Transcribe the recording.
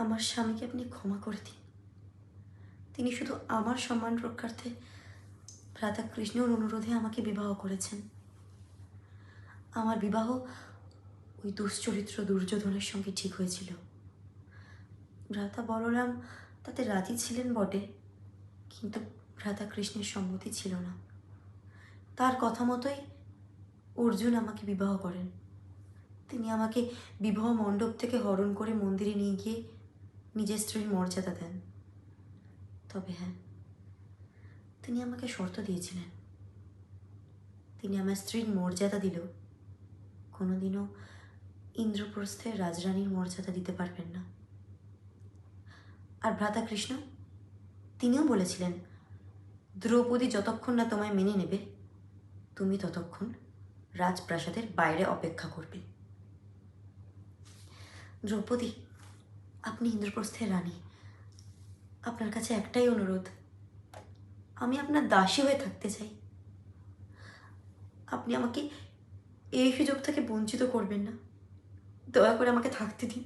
আমার স্বামীকে আপনি ক্ষমা করে দিন। তিনি শুধু আমার সম্মান রক্ষার্থে ভ্রাতা কৃষ্ণর অনুরোধে আমাকে বিবাহ করেছেন। আমার বিবাহ ওই দুশ্চরিত্র দুর্যোধনের সঙ্গে ঠিক হয়েছিল। ভ্রাতা বলরাম তাতে রাজি ছিলেন বটে, কিন্তু ভ্রাতা কৃষ্ণের সম্মতি ছিল না। তার কথা মতোই অর্জুন আমাকে বিবাহ করেন। তিনি আমাকে বিবাহ মণ্ডপ থেকে হরণ করে মন্দিরে নিয়ে গিয়ে নিজের স্ত্রীর মর্যাদা দেন। তবে হ্যাঁ, তিনি আমাকে শর্ত দিয়েছিলেন, তিনি আমার স্ত্রীর মর্যাদা দিলেও কোনোদিনও ইন্দ্রপ্রস্থের রাজরানীর মর্যাদা দিতে পারবেন না। আর ভ্রাতা কৃষ্ণ তিনিও বলেছিলেন, দ্রৌপদী যতক্ষণ না তোমায় মেনে নেবে, তুমি ততক্ষণ রাজপ্রাসাদের বাইরে অপেক্ষা করবে। দ্রৌপদী, আপনি ইন্দ্রপ্রস্থের রানী, আপনার কাছে একটাই অনুরোধ, আমি আপনার দাসী হয়ে থাকতে চাই। আপনি আমাকে এই সুযোগ থেকে বঞ্চিত করবেন না, দয়া করে আমাকে থাকতে দিন।